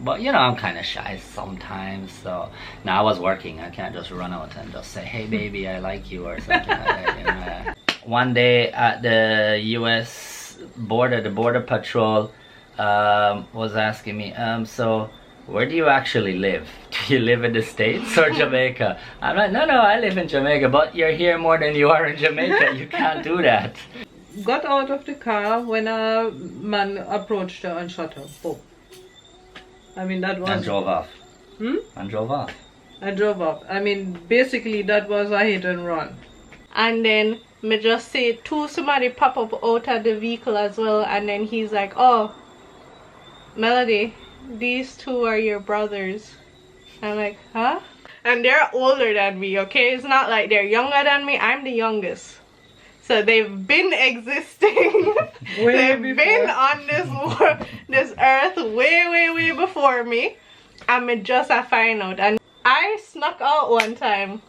But you know, I'm kind of shy sometimes. So now I was working. I can't just run out and just say, "Hey, baby, I like you" or something like that. You know? One day at the U.S. border, the border patrol was asking me, so where do you actually live? Do you live in the States or Jamaica? I'm like, no, I live in Jamaica, but you're here more than you are in Jamaica. You can't do that. Got out of the car when a man approached her and shot her. Boom. I mean, that was... And drove off. Hmm? And drove off. I drove off. I mean, basically that was a hit and run. And then me just say somebody pop up out of the vehicle as well, and then he's like, "Oh, Melody, these two are your brothers." I'm like, huh? And they're older than me, okay? It's not like they're younger than me. I'm the youngest. So they've been existing. They've been on this earth way before me. And me just I find out. And I snuck out one time.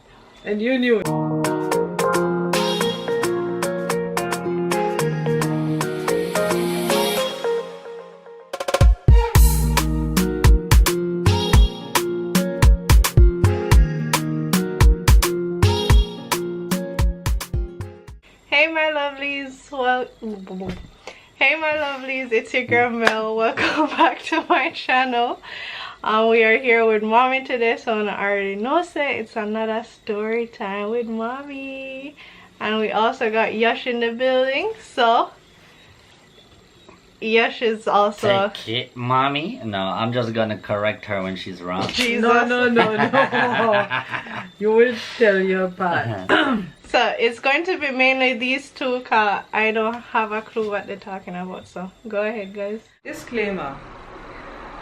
And you knew it. Hey my lovelies, hey my lovelies, it's your girl Mel. Welcome back to my channel. We are here with mommy today, so I already know it's another story time with mommy. And we also got Yosh in the building, so Yosh is also... Take it, mommy. No, I'm just gonna correct her when she's wrong. Jesus. No. You will tell your part. So it's going to be mainly these two because I don't have a clue what they're talking about. So go ahead, guys. Disclaimer.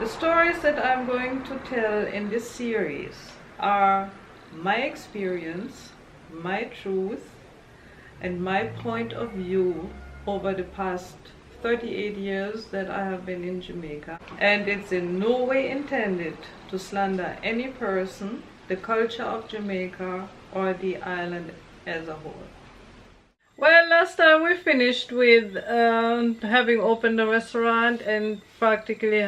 The stories that I'm going to tell in this series are my experience, my truth, and my point of view over the past 38 years that I have been in Jamaica. And it's in no way intended to slander any person, the culture of Jamaica, or the island as a whole. Well, last time we finished with having opened the restaurant and practically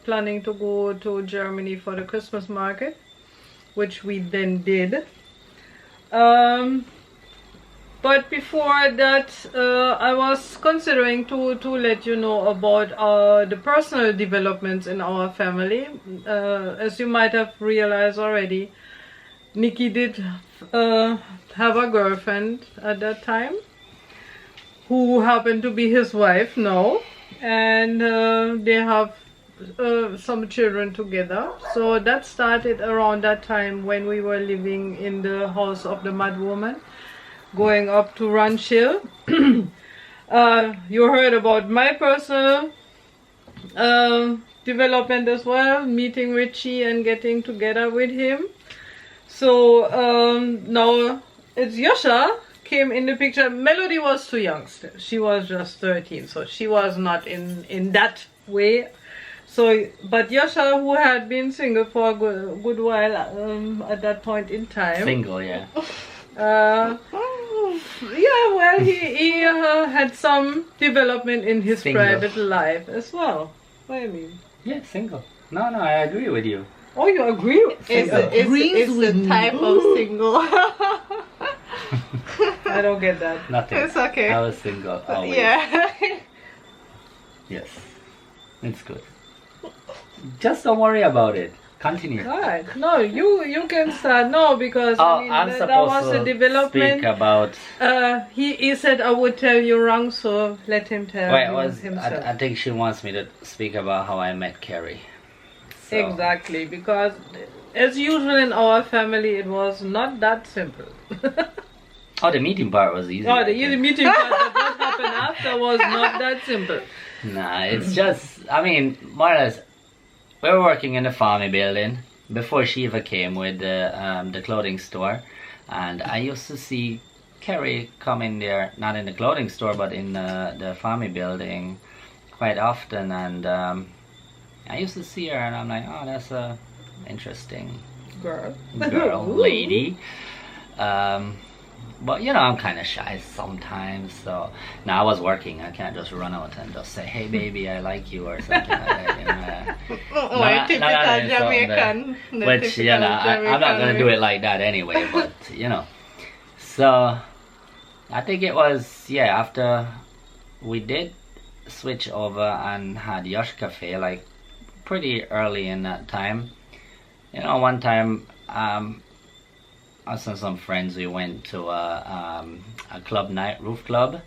planning to go to Germany for the Christmas market, which we then did. But before that, I was considering to let you know about the personal developments in our family. As you might have realized already, Nikki did have a girlfriend at that time, who happened to be his wife now, and they have some children together. So that started around that time when we were living in the house of the mad woman, going up to Ranch Hill. You heard about my personal development as well, meeting Richie and getting together with him. So now it's Yosha came in the picture. Melody was too young still. She was just 13, so she was not in that way. So, but Yosha, who had been single for a good while at that point in time. Single, yeah. Yeah, well, he had some development in his private life as well. What do you mean? Yeah, single. No, I agree with you. Oh, you agree? It's the type of single. I don't get that. Nothing. It's okay. I was single always. Yeah. Yes. It's good. Just don't worry about it. Continue. Right. No, you can start. No, because I mean, I'm that was a development. speak about... He said I would tell you wrong, so let him tell himself. I think she wants me to speak about how I met Carrie. So. Exactly, because as usual in our family, it was not that simple. Oh, the meeting part was easy. Oh, the meeting part that what happened after was not that simple. Nah, it's just, I mean, more or less, we were working in the farming building before Shiva came with the clothing store, and I used to see Carrie come in there, not in the clothing store, but in the farming building quite often, and I used to see her, and I'm like, oh, that's a interesting girl, lady. But you know, I'm kind of shy sometimes. So now I was working. I can't just run out and just say, "Hey, baby, I like you" or something like that. You know, Typical Jamaican. which you know, I'm not gonna do it like that anyway. But you know, so I think it was after we did switch over and had Yosch Cafe like pretty early in that time. You know, one time us and some friends, we went to a club night, roof club.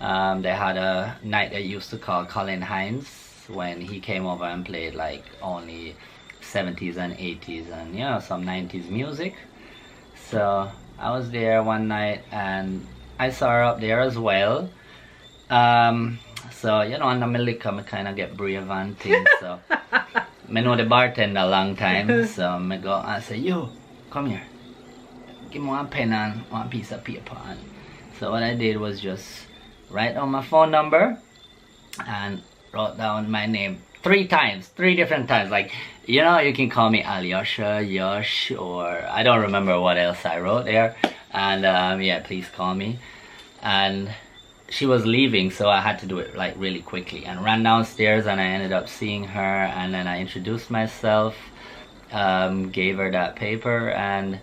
They had a night they used to call Colin Hines, when he came over and played like only 70s and 80s and you know, some 90s music. So I was there one night and I saw her up there as well. So you know, on the liquor, I kind of get brave and things. So I know the bartender a long time, so I go and say, "Yo, come here. Give me one pen and one piece of paper." And so what I did was just write down my phone number and wrote down my name 3 times, 3 different times. Like, you know, you can call me Alyosha, Yosh, or I don't remember what else I wrote there. And yeah, please call me. And she was leaving, so I had to do it like really quickly and ran downstairs, and I ended up seeing her, and then I introduced myself, gave her that paper, and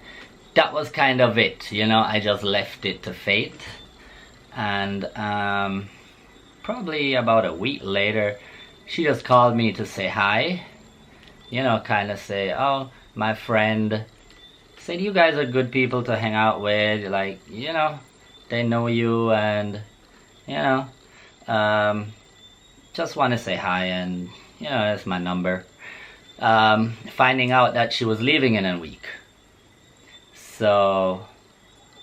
that was kind of it. You know, I just left it to fate. And probably about a week later, she just called me to say hi, you know, kind of say, "Oh, my friend said you guys are good people to hang out with, like, you know, they know you, and you know, just want to say hi, and you know, that's my number." Finding out that she was leaving in a week, so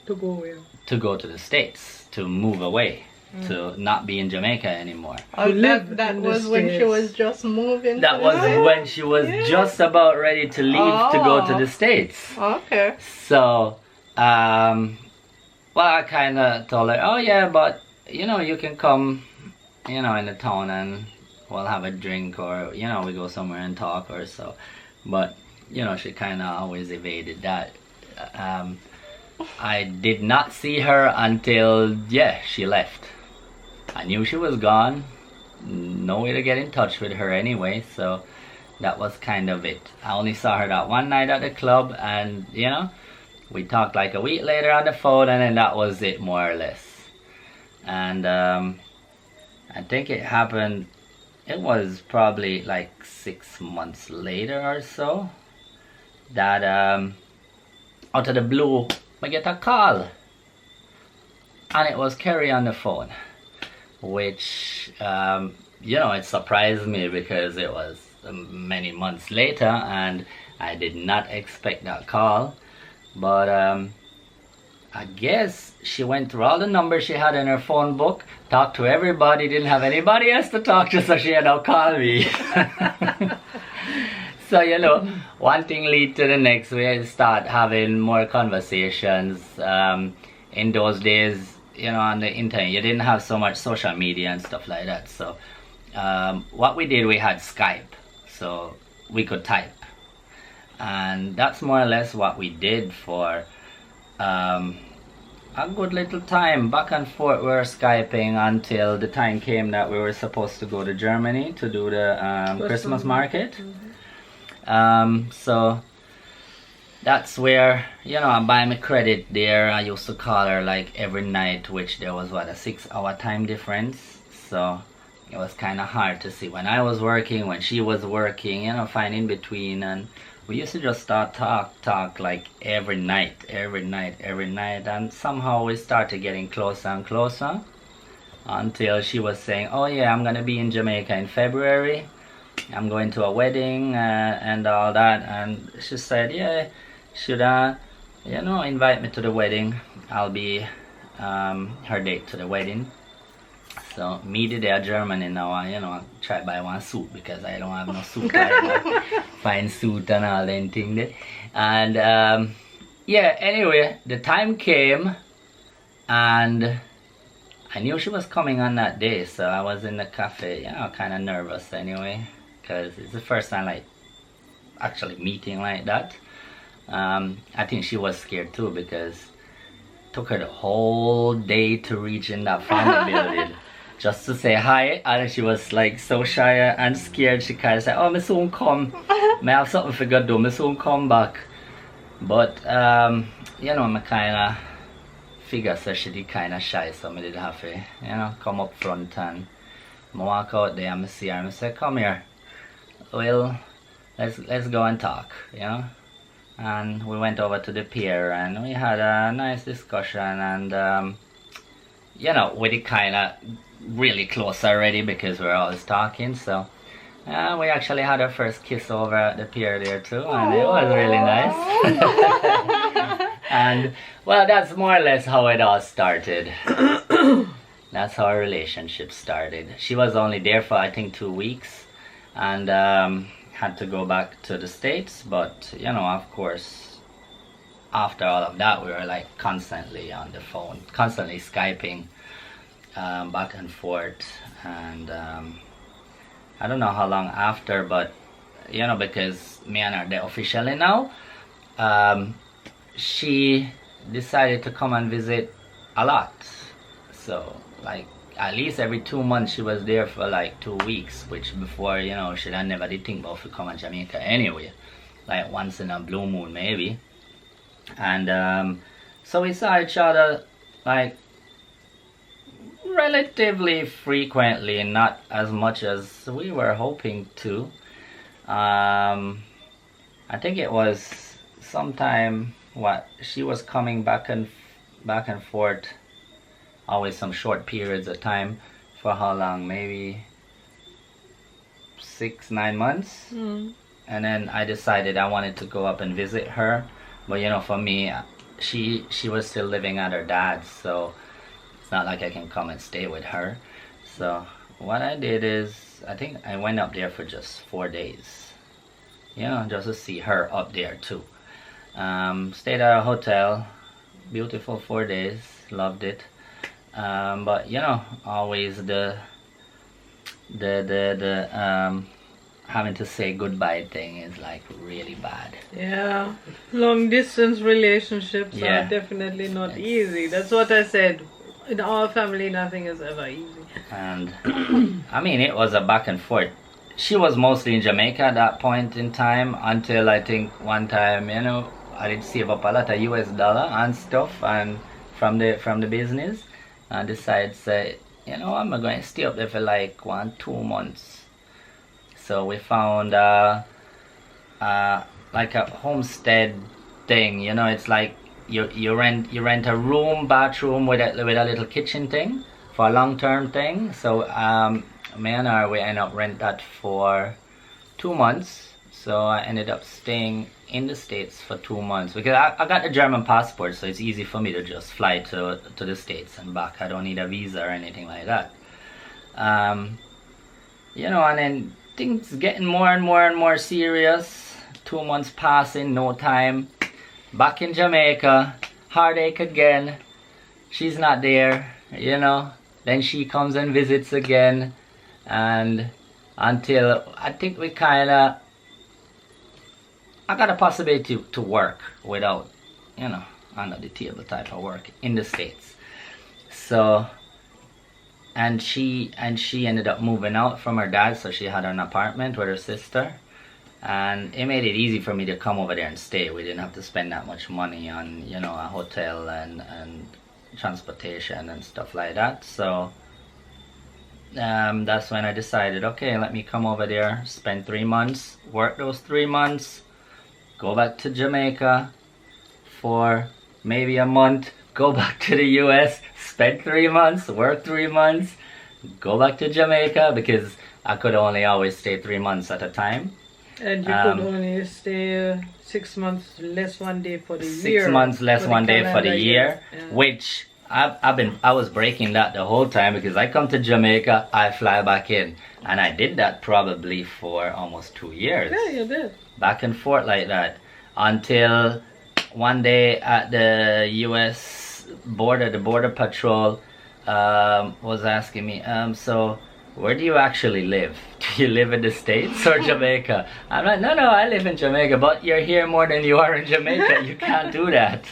To go where? to go to the States, to move away, to not be in Jamaica anymore. Oh, live that in the was when she States. was was just moving. That was when she was just about ready to leave to go to the States. Okay. So, well, I kind of told her, "Oh yeah, but you know, you can come, you know, in the town and we'll have a drink, or you know, we go somewhere and talk or so." But you know, she kind of always evaded that. I did not see her until she left. I knew she was gone. No way to get in touch with her anyway, so that was kind of it. I only saw her that one night at the club, and you know, we talked like a week later on the phone, and then that was it, more or less. And I think it happened, it was probably like 6 months later or so, that out of the blue I get a call, and it was Kerry on the phone, which you know, it surprised me because it was many months later and I did not expect that call. But I guess she went through all the numbers she had in her phone book, talked to everybody, didn't have anybody else to talk to, so she had to call me. So you know, one thing lead to the next. We start having more conversations. In those days, you know, on the internet, you didn't have so much social media and stuff like that. So what we did, we had Skype, so we could type, and that's more or less what we did for a good little time. Back and forth we were Skyping until the time came that we were supposed to go to Germany to do the Christmas market. So that's where, you know, I buy my credit there. I used to call her like every night, which there was what, a 6-hour time difference, so it was kind of hard to see when I was working, when she was working, you know, find in between. And we used to just start talk like every night, and somehow we started getting closer and closer until she was saying, "Oh yeah, I'm gonna be in Jamaica in February. I'm going to a wedding and all that." And she said, "Yeah, should you know, invite me to the wedding. I'll be her date to the wedding." So me today Germany now, you know, I try buy one suit because I don't have no suit like that. Fine suit and all that thing there. And yeah, anyway, the time came and I knew she was coming on that day, so I was in the cafe, you know, kind of nervous anyway, because it's the first time like actually meeting like that. I think she was scared too, because took her the whole day to reach in that family building just to say hi, and she was like so shy and scared. She kind of said, oh, me soon come, me have something for go do, me soon come back. But you know, me kind of figure so she did kind of shy, so me did have to, you know, come up front, and I walk out there and I see her and I say, come here, well, let's go and talk, you know. And we went over to the pier and we had a nice discussion, and you know, we did kind of really close already because we were always talking. So we actually had our first kiss over at the pier there too, and it was really nice. And well, that's more or less how it all started. That's how our relationship started. She was only there for I think 2 weeks, and had to go back to the States. But you know, of course, after all of that, we were like constantly on the phone, constantly Skyping back and forth. And I don't know how long after, but you know, because me and her, they're officially now, she decided to come and visit a lot. So like at least every 2 months she was there for like 2 weeks, which before, you know, she had never did think about to come to Jamaica anyway, like once in a blue moon maybe. And so we saw each other like relatively frequently, not as much as we were hoping to. I think it was sometime what she was coming back and forth, always some short periods of time. For how long? Maybe 6-9 months. And then I decided I wanted to go up and visit her. But you know, for me, she was still living at her dad's, so it's not like I can come and stay with her. So what I did is, I think I went up there for just 4 days, you know, just to see her up there too. Stayed at a hotel, beautiful 4 days, loved it. But you know, always the having to say goodbye thing is like really bad. Yeah, long distance relationships are definitely not easy. That's what I said. In our family, nothing is ever easy. And I mean, it was a back and forth. She was mostly in Jamaica at that point in time, until I think one time, you know, I did save up a lot of US dollar and stuff, and from the business, and decided, say, you know, I'm going to stay up there for like 1-2 months. So we found like a homestead thing, you know. It's like you rent a room, bathroom with a little kitchen thing for a long-term thing. So me and her, we ended up rent that for 2 months. So I ended up staying in the States for 2 months because I got a German passport, so it's easy for me to just fly to the States and back. I don't need a visa or anything like that. You know, and then things getting more and more serious. 2 months passing, no time. Back in Jamaica, heartache again. She's not there, you know. Then she comes and visits again, and until I think we kinda, I got a possibility to work without, you know, under the table type of work in the States. So and she ended up moving out from her dad, so she had an apartment with her sister, and it made it easy for me to come over there and stay. We didn't have to spend that much money on, you know, a hotel and transportation and stuff like that. So that's when I decided, okay, let me come over there, spend 3 months, work those 3 months, go back to Jamaica for maybe a month, go back to the US, spend 3 months, work 3 months, go back to Jamaica, because I could only always stay 3 months at a time. And you could only stay 6 months less 1 day for the year. 6 months less 1 day for the year, which I was breaking that the whole time, because I come to Jamaica, I fly back in, and I did that probably for almost 2 years. Yeah, you did. Back and forth like that, until one day at the US border, the border patrol was asking me, so where do you actually live? Do you live in the States or Jamaica? I'm like, no, I live in Jamaica, but you're here more than you are in Jamaica. You can't do that.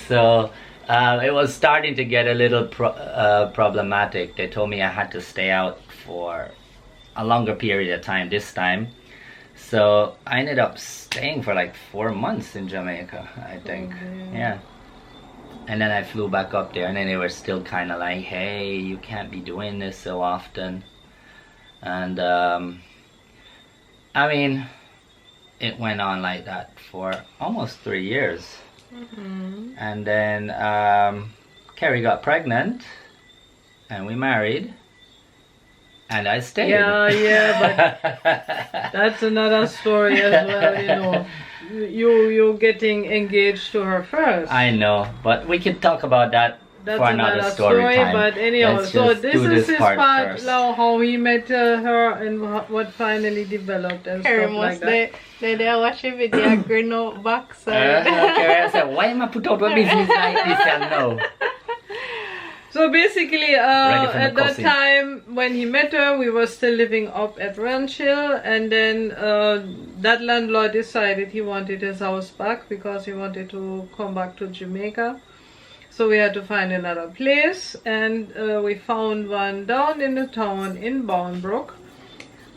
So It was starting to get a little problematic. They told me I had to stay out for a longer period of time this time. So I ended up staying for like 4 months in Jamaica, I think. Yeah. And then I flew back up there, and then they were still kind of like, hey, you can't be doing this so often. And I mean, it went on like that for almost 3 years. And then Carrie got pregnant, and we married, and I stayed. Yeah, but that's another story as well, you know. You getting engaged to her first. I know, but we can talk about that That's for another story time. But anyhow, Let's so just this do is this his part part first. now, how he met her and what finally developed and Carrie stuff like must that. they watch a video and grin out backside. Carrie, I said, why am I put out a business like this? And no. So basically, Ready for at the that coffee. time when he met her, we were still living up at Ranch Hill, and then that landlord decided he wanted his house back because he wanted to come back to Jamaica. So we had to find another place, and we found one down in the town in Boundbrook.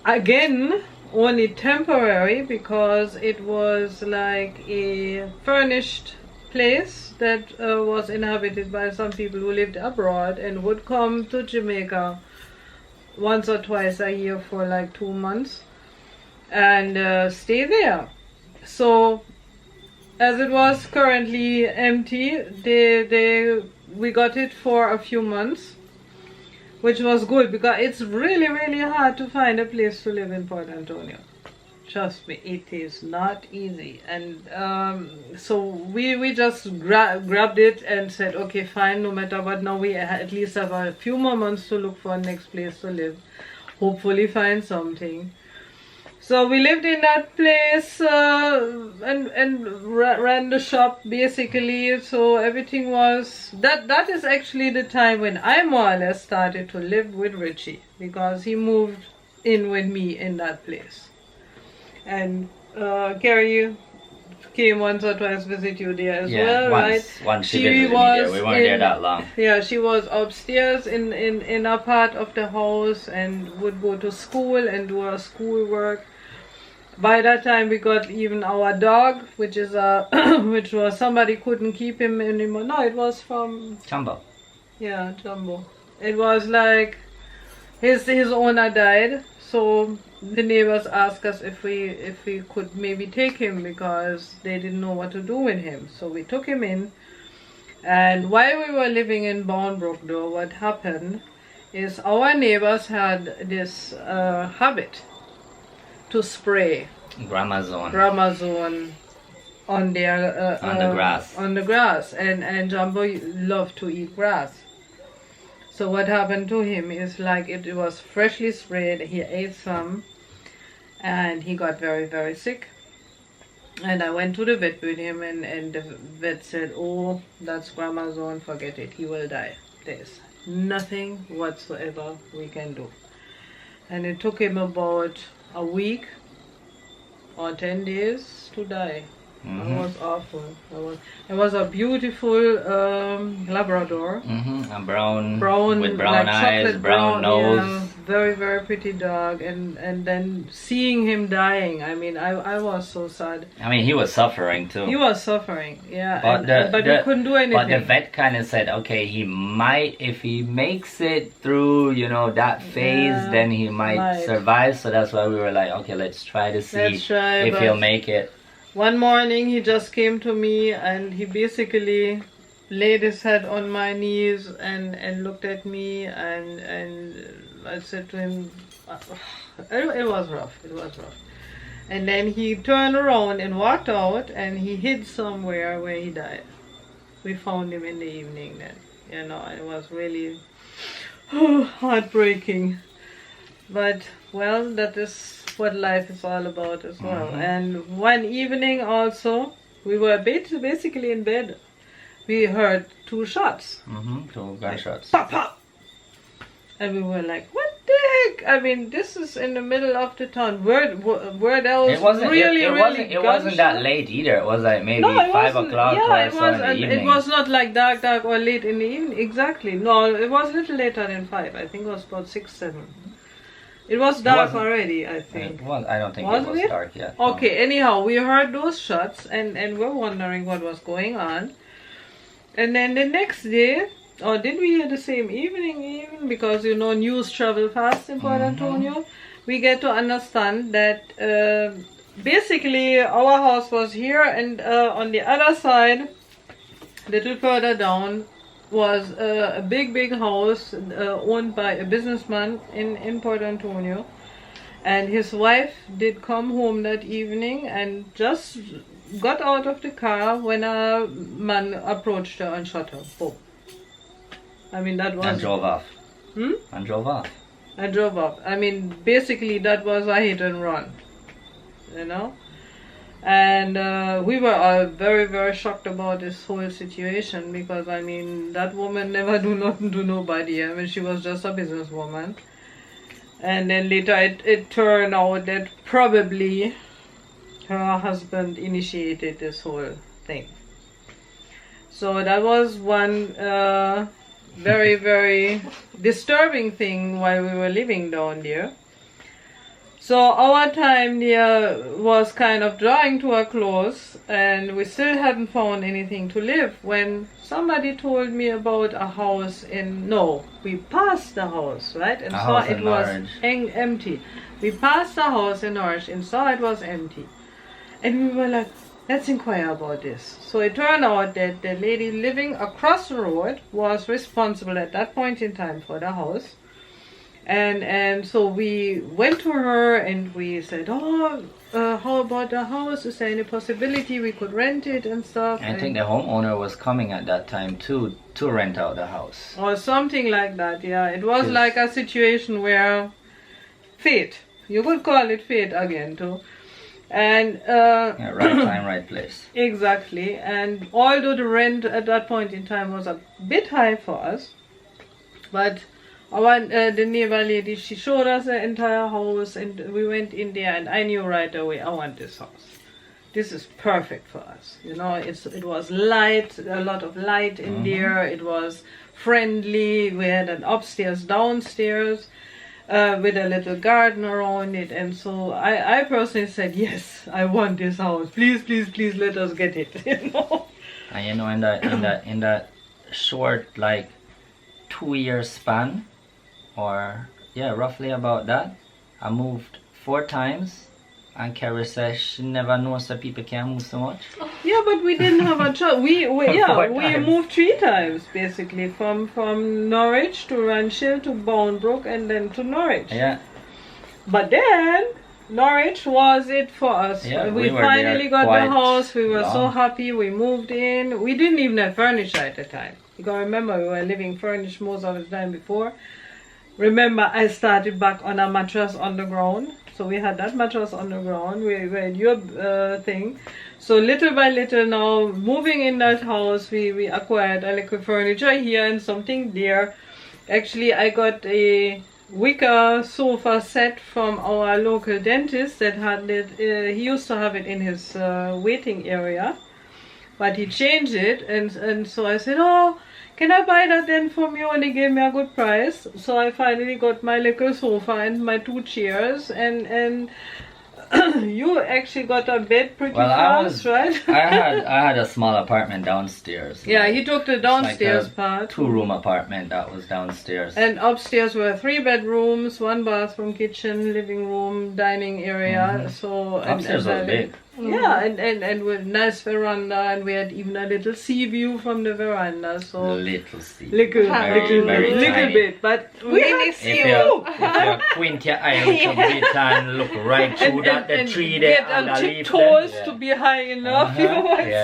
Again, only temporary, because it was like a furnished place that was inhabited by some people who lived abroad and would come to Jamaica once or twice a year for like 2 months and stay there. So as it was currently empty, we got it for a few months, which was good because it's really, really hard to find a place to live in Port Antonio. Trust me, it is not easy. And so we just grabbed it and said, okay, fine, no matter what, now we at least have a few more months to look for a next place to live. Hopefully find something. So we lived in that place and ran the shop basically. So everything was, that is actually the time when I more or less started to live with Richie, because he moved in with me in that place. And Carrie came once or twice visit you there as well, right? Once she visited me there. We weren't there that long. Yeah, she was upstairs in a part of the house and would go to school and do her schoolwork. By that time we got even our dog, which is which was, somebody couldn't keep him anymore. No, it was from Jumbo. Yeah, Jumbo. It was like his owner died, so the neighbors asked us if we could maybe take him because they didn't know what to do with him. So we took him in, and while we were living in Boundbrook, though, what happened is our neighbors had this habit to spray Gramazone on their on the grass, and Jumbo loved to eat grass. So what happened to him is, like, it was freshly sprayed, he ate some, and he got very, very sick. And I went to the vet with him, and the vet said, oh, that's Gramazone, forget it, he will die. There's nothing whatsoever we can do. And it took him about a week or 10 days to die. It was awful. It was a beautiful Labrador. A brown with brown like eyes, brown nose. Yeah, very, very pretty dog. And then seeing him dying, I mean, I was so sad. I mean, he was suffering too. He was suffering, yeah. But he couldn't do anything. But the vet kind of said, okay, he might, if he makes it through, you know, that phase, then he might survive. So that's why we were like, okay, let's try to see if he'll make it. One morning he just came to me and he basically laid his head on my knees and looked at me, and I said to him, it was rough, And then he turned around and walked out, and he hid somewhere where he died. We found him in the evening then, you know, it was really heartbreaking. But, well, that is what life is all about as well. And one evening also, we were basically in bed. We heard 2 shots. 2 gunshots. Pop, pop. And we were like, what? the heck? I mean, this is in the middle of the town. Where else? It wasn't. Really, It wasn't that late either. It was like maybe No, it 5 wasn't. o'clock Yeah, or it so was. in the And evening. it was not like dark or late in the evening. Exactly. No, it was a little later than 5. I think it was about 6, 7. It was dark already, I think. I don't think Wasn't it was it? dark yet. no. Okay, anyhow, we heard those shots and we're wondering what was going on. And then the next day, or did we hear the same evening even? Because, you know, news travel fast in Port Antonio. We get to understand that basically our house was here, and on the other side, a little further down, was a big house owned by a businessman in Port Antonio. And his wife did come home that evening and just got out of the car when a man approached her and shot her. Boom. I mean, that was... And drove off. Hmm? And drove off. I drove up. I mean, basically that was a hit and run, you know. And we were all very shocked about this whole situation, because I mean, that woman never do nothing to nobody. I mean, she was just a businesswoman. And then later it turned out that probably her husband initiated this whole thing. So that was one very disturbing thing while we were living down there. So our time there was kind of drawing to a close, and we still hadn't found anything to live when somebody told me about a house we passed the house, right? And saw it was empty. We passed the house in Orange and saw it was empty. And we were like, let's inquire about this. So it turned out that the lady living across the road was responsible at that point in time for the house. And so we went to her and we said, how about the house? Is there any possibility we could rent it and stuff? I think the homeowner was coming at that time too to rent out the house. Or something like that, yeah. It was like a situation where fate, you could call it fate again too. And Yeah, right time, right place. Exactly. And although the rent at that point in time was a bit high for us, but the neighbor lady, she showed us the entire house, and we went in there, and I knew right away, I want this house. This is perfect for us. You know, it was light, a lot of light in there. It was friendly. We had an upstairs, downstairs, with a little garden around it. And so I personally said, yes, I want this house. Please, let us get it. You know. And you know, in that short, like 2-year span, or yeah, roughly about that, I moved 4 times, and Carrie says she never knows that people can move so much. Yeah, but we didn't have a choice. We times. moved 3 times basically, from Norwich to Ranchill to Boundbrook and then to Norwich. Yeah. But then Norwich was it for us. Yeah, we we were finally there got the quite house. We were so long. happy. We moved in. We didn't even have furniture at the time. You gotta remember, we were living furnished most of the time before. Remember, I started back on a mattress on the ground. So we had that mattress on the ground. We had your thing. So little by little now, moving in that house, we acquired a little furniture here and something there. Actually, I got a wicker sofa set from our local dentist that had it. He used to have it in his waiting area, but he changed it, and so I said, oh, can I buy that then from you? And he gave me a good price. So I finally got my little sofa and my 2 chairs, and you actually got a bed pretty fast, right? I had a small apartment downstairs. Yeah, he took the downstairs part. 2-room apartment that was downstairs. And upstairs were 3 bedrooms, 1 bathroom, kitchen, living room, dining area. So upstairs was big. Yeah, and with nice veranda, and we had even a little sea view from the veranda. So little sea. Little tiny. bit, but we had If you squint your eye a little bit and look right through the tree there get and on the leaf tiptoes there. to be high enough, you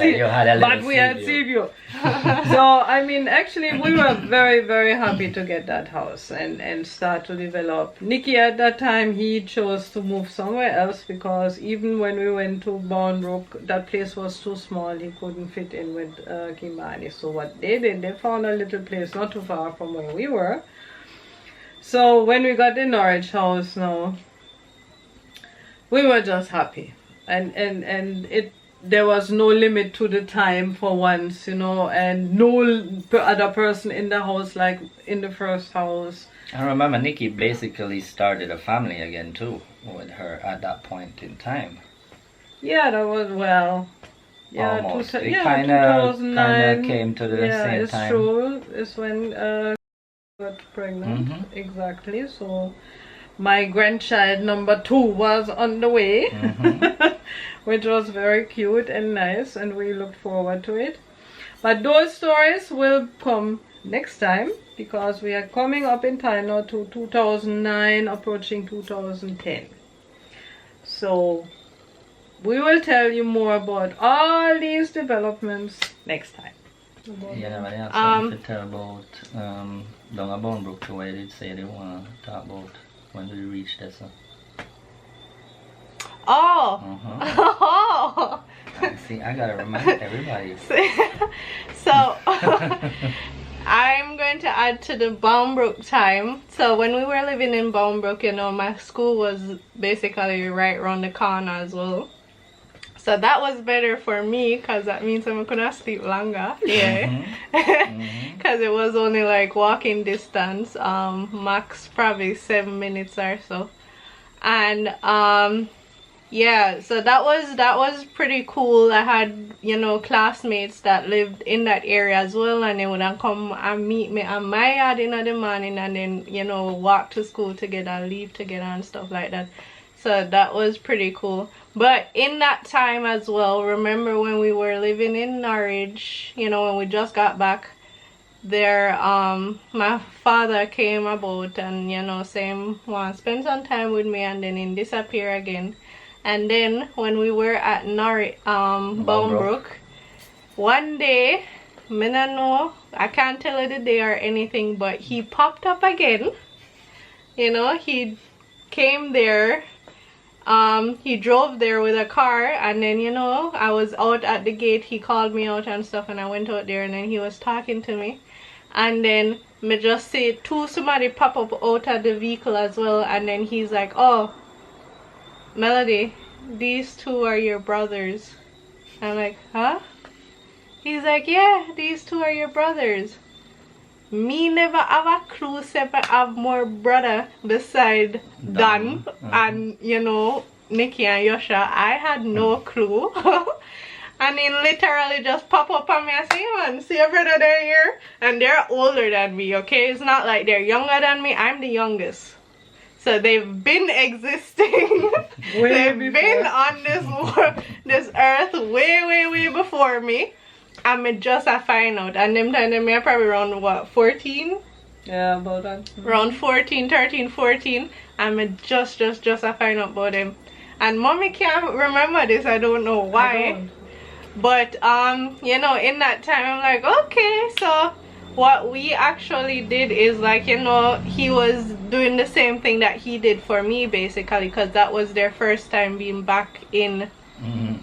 see. You had a little But we had sea view. So I mean, actually, we were very happy to get that house and start to develop. Nicky at that time, he chose to move somewhere else, because even when we went to Boundbrook, that place was too small. He couldn't fit in with Kimani. So what they did, they found a little place not too far from where we were. So when we got the Norwich house now, we were just happy, and it there was no limit to the time for once, you know, and no other person in the house like in the first house. I remember Nikki basically started a family again too with her at that point in time. Yeah, that was yeah, Almost. It yeah, kind 2009 of came to the yeah, same it's time. true. It's when got pregnant. Exactly. So my grandchild number 2 was on the way, which was very cute and nice, and we look forward to it. But those stories will come next time, because we are coming up in time now to 2009, approaching 2010. So we will tell you more about all these developments next time. Yeah, but I have something to tell about down at Bonebrook, the way they say they want to talk about when we reach this. Oh! Oh! See, I gotta remind everybody. So, I'm going to add to the Bonebrook time. So when we were living in Bonebrook, you know, my school was basically right around the corner as well. So that was better for me, because that means I'm gonna sleep longer. Yeah. Because it was only like walking distance, max probably 7 minutes or so. And yeah, so that was pretty cool. I had, you know, classmates that lived in that area as well, and they would come and meet me at my yard in the morning, and then, you know, walk to school together, leave together and stuff like that. So that was pretty cool. But in that time as well, remember when we were living in Norwich, you know, when we just got back there, my father came about and, you know, saying, well, spend some time with me, and then he disappear again. And then when we were at Norwich, Bonebrook, one day, I don't know, I can't tell you the day or anything, but he popped up again. You know, he came there. He drove there with a car, and then, you know, I was out at the gate. He called me out and stuff, and I went out there, and then he was talking to me, and then me just see somebody pop up out of the vehicle as well, and then he's like, oh, Melody, these 2 are your brothers. I'm like, huh? He's like, yeah, these 2 are your brothers. Me never have a clue if I have more brother beside Dan and, you know, Nikki and Yosha. I had no clue. And he literally just pop up on me and say, man, see your brother there here? And they're older than me, okay? It's not like they're younger than me. I'm the youngest. So they've been existing. They've been on this earth way before me. I'm just a find out, and them time them probably around what, 14? Yeah, about that. Around 14, 13, 14. I'm just a find out about them. And mommy can't remember this, I don't know why. But you know, in that time I'm like, okay, so what we actually did is, like, you know, he was doing the same thing that he did for me basically, because that was their first time being back in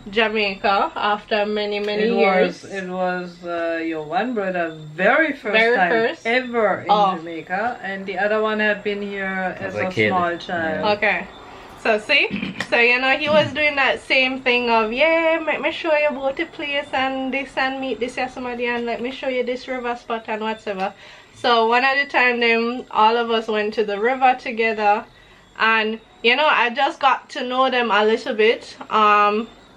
Jamaica after many years. It was your one brother very first time ever in Jamaica, and the other one had been here as a small child. Okay, so see, so, you know, he was doing that same thing of, yeah, let me show you about the place and this, and meet this here somebody, and let me show you this river spot and whatever. So one at a time, then all of us went to the river together, and, you know, I just got to know them a little bit.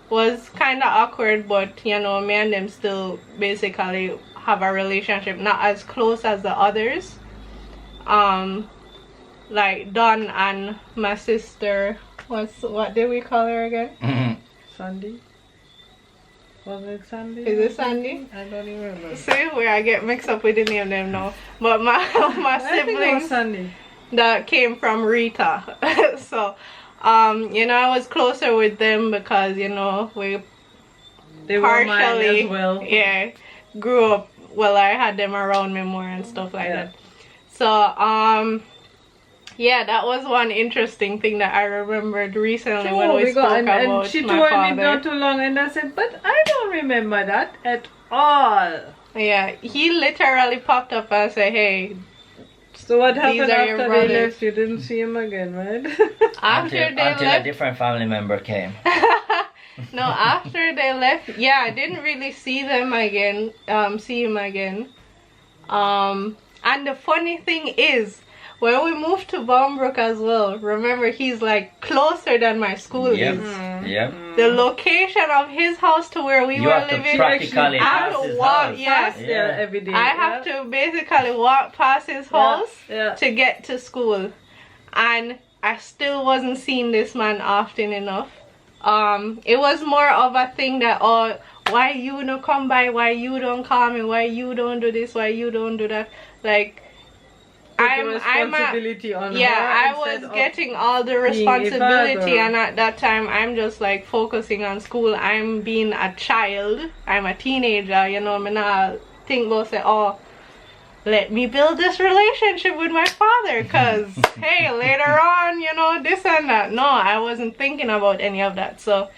Was kind of awkward, but, you know, me and them still basically have a relationship, not as close as the others. Like Dawn and my sister, what did we call her again? Sandy. Was it Sandy? Is it Sandy? I don't even remember. See, where I get mixed up with the name them now. But my siblings Sandy that came from Rita. So you know, I was closer with them because, you know, they were mine as well. Yeah, grew up, well, I had them around me more and stuff like that. So yeah, that was one interesting thing that I remembered recently when we spoke about my father. And she told me not too long, and I said, but I don't remember that at all. Yeah, he literally popped up and said, hey, So what happened These are your after they brothers. left? You didn't see him again, right? After until they a left, different family member came. no, after they left, yeah, I didn't really see them again. See him again. And the funny thing is, when we moved to Bombrook as well, remember he's like closer than my school Yep. is. Yep. The location of his house to where we You were have to living, practically I have pass to his walk. house. Yes, Yeah. Yeah, every day. I have to basically walk past his house Yeah. to get to school, and I still wasn't seeing this man often enough. It was more of a thing that, oh, why you don't come by, why you don't call me, why you don't do this, why you don't do that. Like, I'm responsibility on her. I instead was of getting all the being a responsibility, father. and at that time I'm just like focusing on school. I'm being a child, I'm a teenager, you know. I'm not think about say, oh, let me build this relationship with my father, because hey, later on, you know, this and that. No, I wasn't thinking about any of that. So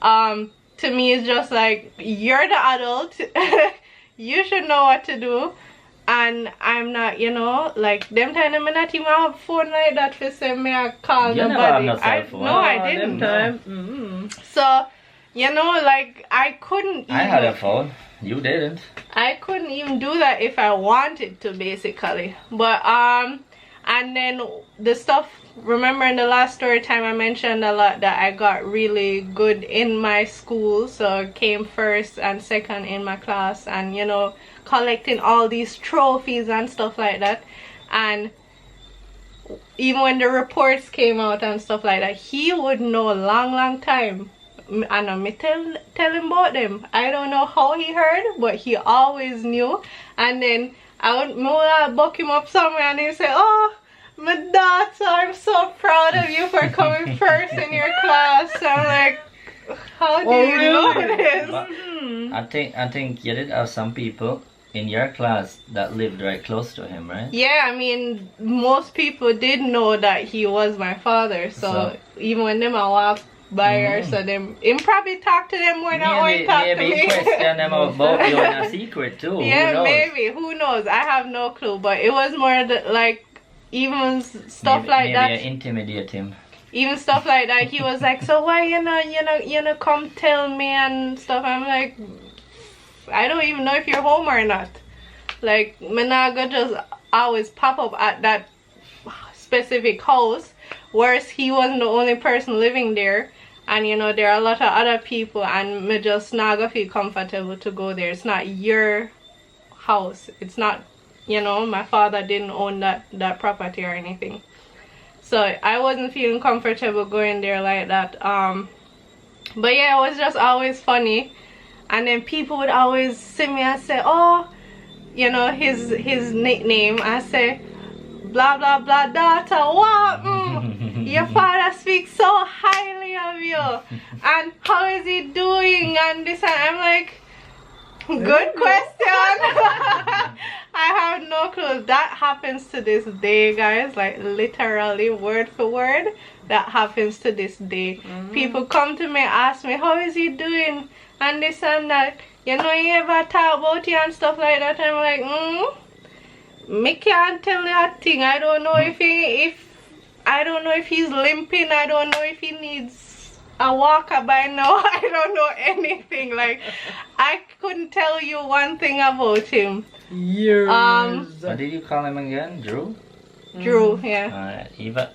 to me it's just like, you're the adult. You should know what to do. And I'm not, you know, like them time I'm not even have phone like that for say me I call You never nobody. have no cell phone. No, I didn't. Them time. So, you know, like I couldn't even, I had a phone. You didn't. I couldn't even do that if I wanted to, basically. But and then the stuff, remember in the last story time I mentioned a lot that I got really good in my school, so I came first and second in my class, and you know, collecting all these trophies and stuff like that. And even when the reports came out and stuff like that, he would know a long time. And I tell him about them. I don't know how he heard, but he always knew. And then I would buck him up somewhere, and he'd say, oh, my daughter, I'm so proud of you for coming first in your class. I'm like, how do you know this? But I think you did have some people in your class that lived right close to him, right? Yeah, I mean, most people did know that he was my father. So even when them I walk by her, so them him probably talk to them more than I talk to maybe me. question them about you in a secret too. Yeah, Who knows? maybe. Who knows? I have no clue. But it was more like, even stuff like that. Maybe intimidate him. Even stuff like that. He was like, so why you know come tell me and stuff. I'm like, I don't even know if you're home or not. Like, me not gonna just always pop up at that specific house, whereas he wasn't the only person living there. And you know, there are a lot of other people, and me just not gonna feel comfortable to go there. It's not your house. It's not, you know, my father didn't own that property or anything. So I wasn't feeling comfortable going there like that. But yeah, it was just always funny. And then people would always see me and say, oh, you know, his nickname. I say, blah blah blah daughter, what? Your father speaks so highly of you, and how is he doing? And this, and I'm like, good question. I have no clue. That happens to this day, guys. Like literally word for word, that happens to this day. People come to me, ask me, how is he doing? And this and that. You know, you ever talk about you and stuff like that. I'm like, me can't tell you a thing. I don't know if he's limping. I don't know if he needs a walker by now. I don't know anything. Like, I couldn't tell you one thing about him. Years. What did you call him again? Drew? Drew, yeah.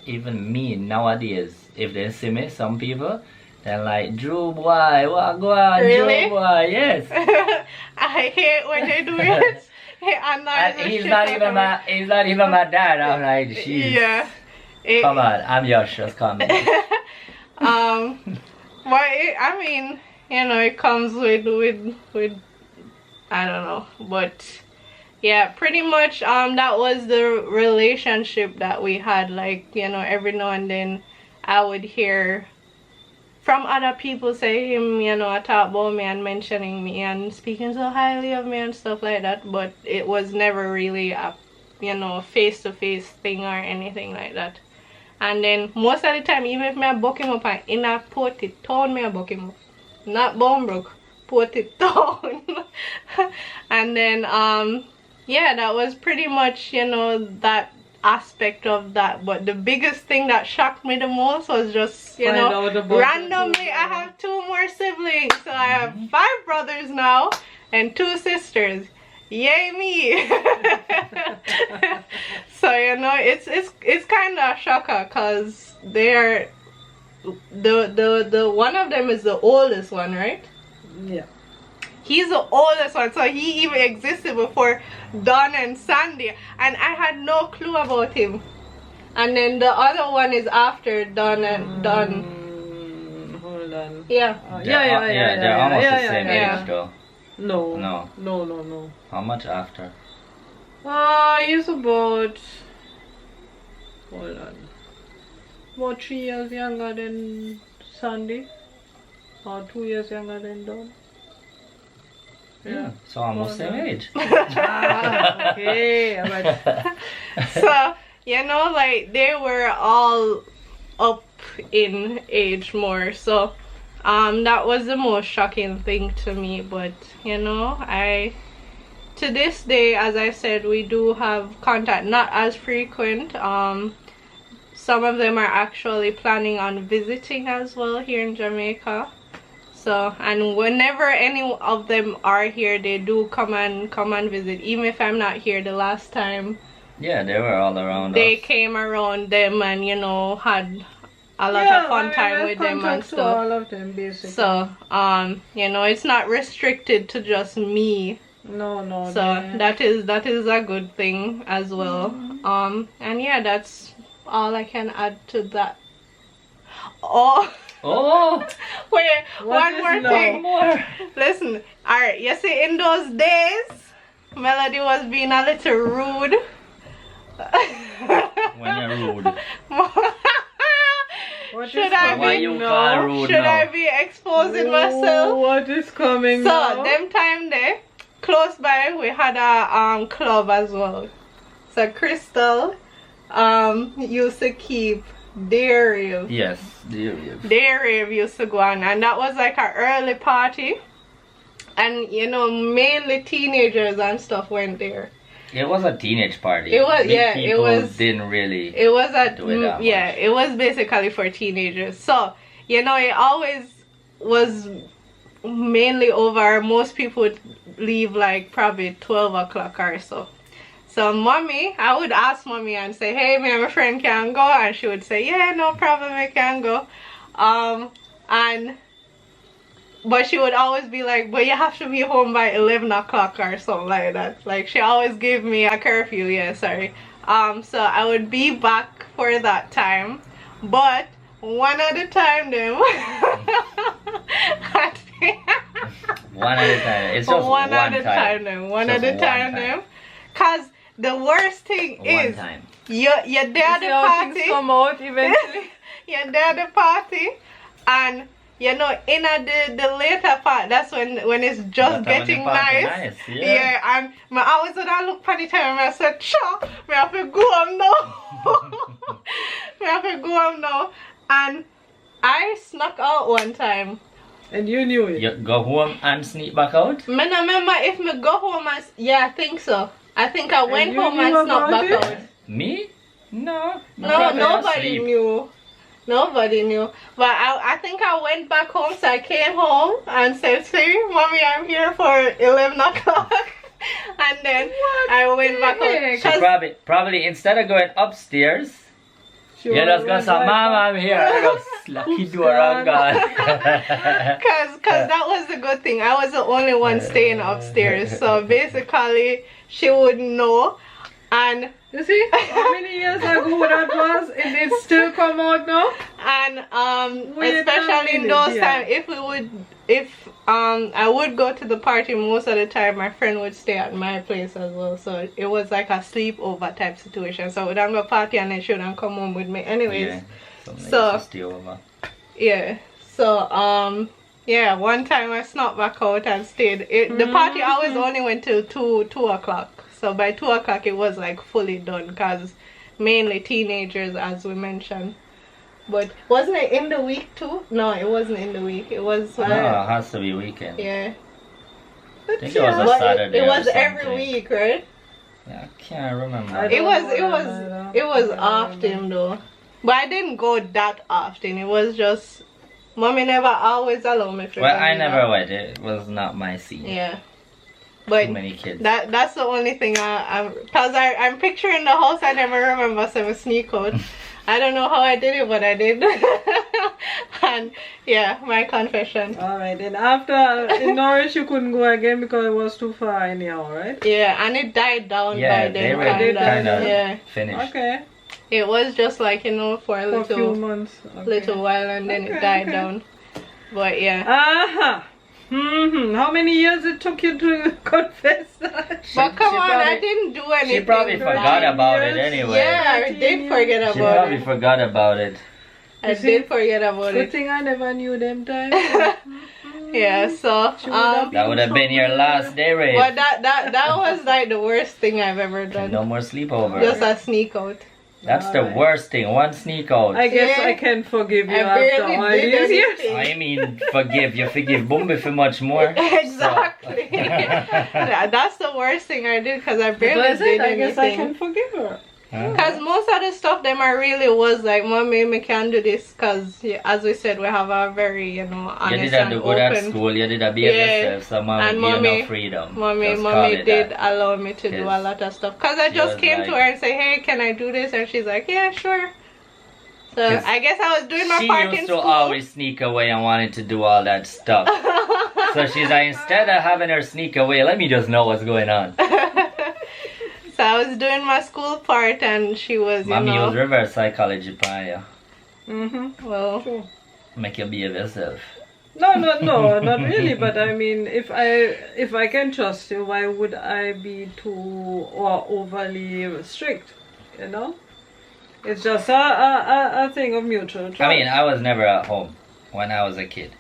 Even me nowadays, if they see me, some people, they're like, Drew boy, what go on, Really? Drew boy, yes. I hate when they do it. He's not even my dad. I'm like, jeez. Yeah. Come on, I'm Yosh, just come. But I mean, you know, it comes with I don't know, but yeah, pretty much that was the relationship that we had. Like, you know, every now and then I would hear from other people say him, you know, talk about me and mentioning me and speaking so highly of me and stuff like that, but it was never really a, you know, face-to-face thing or anything like that. And then most of the time, even if I book him up and in a Port it town, me I book him up, not Bombrook, Port it town. And then yeah, that was pretty much, you know, that aspect of that, but the biggest thing that shocked me the most was just, you Find know, out about randomly I have 2 more siblings. So I have 5 brothers now and 2 sisters. Yay me. So, you know, it's kind of a shocker because they're the one of them is the oldest one, right? Yeah. He's the oldest one, so he even existed before Don and Sandy, and I had no clue about him. And then the other one is after Don and Don. Hold on. Yeah. Yeah. They're almost the yeah, same yeah. age though. No. How much after? He's about, hold on, about 3 years younger than Sandy, or 2 years younger than Don. Yeah, so almost same age. Okay, alright. So, you know, like they were all up in age more, so that was the most shocking thing to me. But you know, to this day, as I said, we do have contact, not as frequent. Some of them are actually planning on visiting as well here in Jamaica. So, and whenever any of them are here, they do come and visit. Even if I'm not here, the last time, yeah, they were all around they us. came around them and, you know, had a lot of fun time with them and stuff. All of them, basically. So, you know, it's not restricted to just me. No. So that is a good thing as well. And yeah, that's all I can add to that. Oh, Wait, What one is more no thing. more. Listen, alright, you see, in those days, Melody was being a little rude. When you're rude. What Should is I coming Why you now? call rude Should now? I be exposing myself? What is coming So, now? them time there, close by, we had a club as well. So, Crystal used to keep day rave. Yes, day rave. Day rave used to go on, and that was like an early party. And, you know, mainly teenagers and stuff went there. It was a teenage party. It was, Big yeah, people it was. didn't really. It was do it that yeah, much. it was basically for teenagers. So, you know, it always was mainly over. Most people would leave like probably 12 o'clock or so. So mommy, I would ask mommy and say, hey, me and my friend can go, and she would say, yeah, no problem, I can go. But she would always be like, but you have to be home by 11 o'clock or something like that. Like, she always gave me a curfew, yeah, sorry. So I would be back for that time. But one at a time, them. One at a time. It's just one at a time. time, them. One at Just a time, them. Cause the worst thing One is, time. you're there at the how things party. come out eventually. You're there at the party, and you know, in the later part, that's when it's just That's when getting the party nice. Yeah. And I always when I look for the time, I said, sure, me have to go home now. Me have to go home now. And I snuck out one time. And you knew it. You go home and sneak back out? Me no remember if me go home and yeah, I think so. I think I went you home knew and snuck about back it? out. Me? No. No, Probably nobody asleep. knew. Nobody knew. But I think I went back home, so I came home and said, see, mommy, I'm here for 11 o'clock. And then I went back home. She probably instead of going upstairs, you just go say, Mama, I'm here. I go, lucky door, I'm gone. Cause that was the good thing. I was the only one staying upstairs. So basically, she would know. And You see how many years ago that was, and it still come out now? And Wait especially a in minute, those yeah. times, if I would go to the party, most of the time my friend would stay at my place as well, so it was like a sleepover type situation. So we'd go party and then she wouldn't come home with me anyways. Yeah. So stay over. yeah, so yeah, one time I snuck back out and stayed. The party always only went till 2 o'clock. So by 2 o'clock it was like fully done, because mainly teenagers, as we mentioned. But wasn't it in the week too? No, it wasn't in the week. It was No, it has to be weekend. yeah. I think it was a But Saturday it was or every something. week, right? I can't remember. It was often though. But I didn't go that often. It was just mommy never always allowed me to. Well, I never went. It was not my scene. Yeah. But too many kids. That's the only thing I'm picturing the house. I never remember some sneak out. I don't know how I did it, but I did. And yeah, my confession. Alright, and after in Norwich you couldn't go again because it was too far anyhow, right? Yeah, and it died down by then. They were kind of finished. Okay. It was just like, you know, for a few months. Okay. Little while, and then it died down. But yeah. How many years it took you to confess that? But come on, I didn't do anything. She probably forgot about it anyway. Yeah, I did forget about it. She probably forgot about it. I did forget about Good it. thing I never knew them times. Yeah, so that would have been your last day, Ray. But that was like the worst thing I've ever done. No more sleepover. Just a sneak out. That's the worst thing. One sneak out. I guess I can forgive you after all these years. I mean, forgive. You forgive Bumbi for much more. Exactly. That's the worst thing I did because I barely did anything. I guess I can forgive her. Because most of the stuff them I really was like, mommy, me can do this because as we said, we have a very, you know, honest you did do good at school, you did a behave yourself, so mommy gave you no freedom. Mommy did allow me to do a lot of stuff because I just came to her and say, hey, can I do this? And she's like, yeah, sure. So I guess I was doing my part in school. She used to always sneak away and wanted to do all that stuff. So she's like, instead of having her sneak away, let me just know what's going on. So I was doing my school part and she was, Mommy used reverse psychology prior. Well, sure. Make you behave yourself. No, not really. But I mean, if I can trust you, why would I be too or overly strict? You know, it's just a thing of mutual trust. I mean, I was never at home when I was a kid.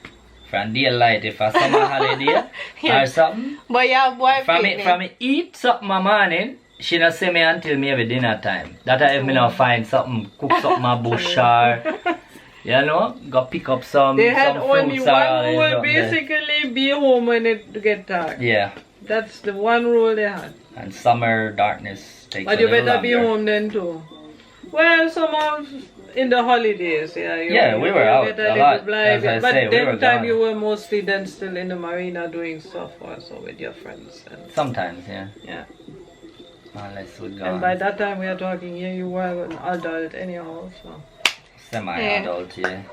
From daylight, if a summer holiday or something. But yeah, boy, from me eat something in the morning. She not see me until maybe dinner time. That if me not find something, cook something in bush or, you know, go pick up some. They had some only fruits one rule, basically, be home when it get dark. Yeah. That's the one rule they had. And summer darkness takes. But you better be home then too. Well, some of in the holidays, yeah. We were out a lot. But then time you were mostly then still in the marina doing stuff also with your friends. And sometimes, yeah. Yeah. Unless we and by that time we are talking here, you were an adult anyhow, so. Semi-adult, yeah.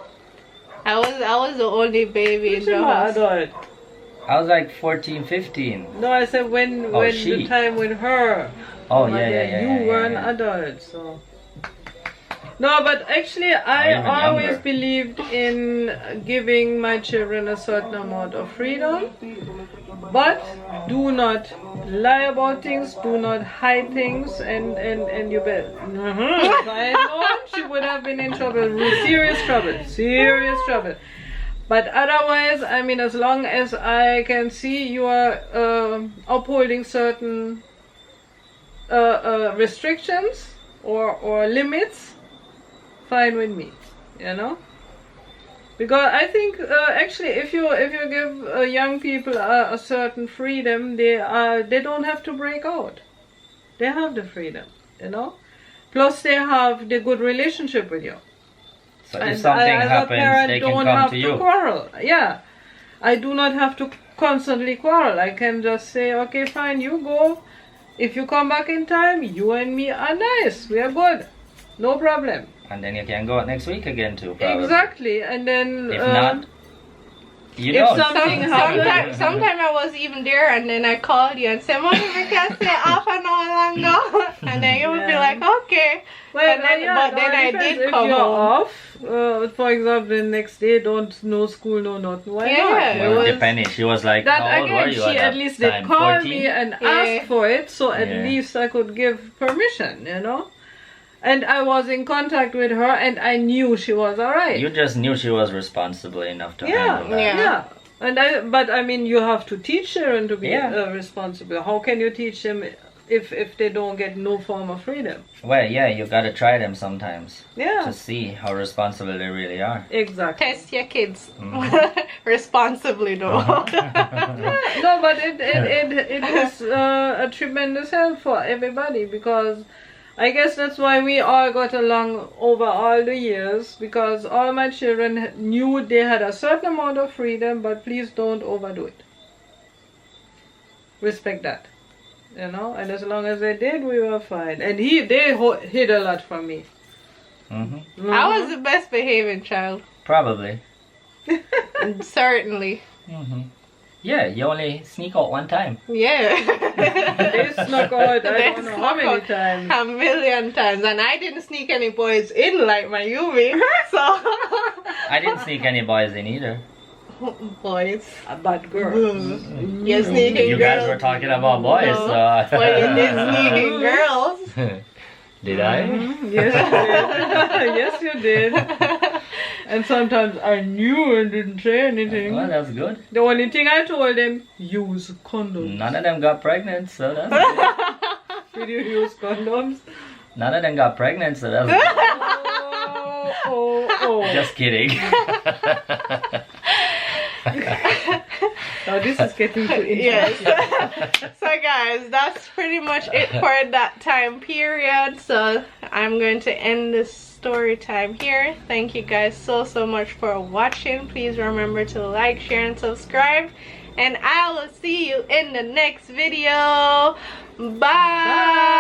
I was the only baby in the house. Adult. I was like 14, 15. No, I said when the time with her. Oh yeah. You were an adult, so. No, but actually I always believed in giving my children a certain amount of freedom, but do not lie about things, do not hide things, and you bet. If I had known, she would have been in trouble, serious trouble. But otherwise, I mean, as long as I can see you are upholding certain restrictions or limits, fine with me, you know. Because I think actually, if you give young people a certain freedom, they don't have to break out. They have the freedom, you know. Plus, they have the good relationship with you. So if something happens, they can come to you. Quarrel. Yeah, I do not have to constantly quarrel. I can just say, okay, fine, you go. If you come back in time, you and me are nice. We are good. No problem. And then you can go out next week again too, probably. Exactly, and then... If not, you if don't. something happens... Sometime I was even there and then I called you and said, Mommy, we can stay half an hour longer. And then you would be like, okay. Well, but then I did come you're home. Off, for example, the next day, no school, no nothing. Why not? Well, depending. She was like, that how old again, were you she at least did call 14? me and ask for it, so at least I could give permission, you know. And I was in contact with her, and I knew she was alright. You just knew she was responsible enough to handle that. Yeah. And but I mean, you have to teach children to be responsible. How can you teach them if they don't get no form of freedom. Well, yeah, you gotta try them sometimes Yeah, to see how responsible they really are. exactly. Test your kids responsibly, though. No, but it is a tremendous help for everybody, because I guess that's why we all got along over all the years, because all my children knew they had a certain amount of freedom, but please don't overdo it. Respect that, you know, and as long as they did, we were fine. And they hid a lot from me. Mm-hmm. I was the best behaving child. Probably. Certainly. Mm-hmm. Yeah, you only sneak out one time. Yeah. They snuck out, They I don't know how snuck many out times. A million times. And I didn't sneak any boys in like my Yumi. So. I didn't sneak any boys in either. Boys. A bad girl. You're sneaking You girls. guys were talking about boys, No. so. Well, you did sneaking girls. Did I? Yes, you did. Yes, you did. And sometimes I knew and didn't say anything. Well, that's good. The only thing I told them, use condoms. None of them got pregnant, so that's good. Did you use condoms? None of them got pregnant, so that's good. Oh. Just kidding. Now this is getting too Yes. interesting. So guys, that's pretty much it for that time period. So I'm going to end this story time here. Thank you guys so much for watching. Please remember to like, share, and subscribe. And I will see you in the next video. Bye.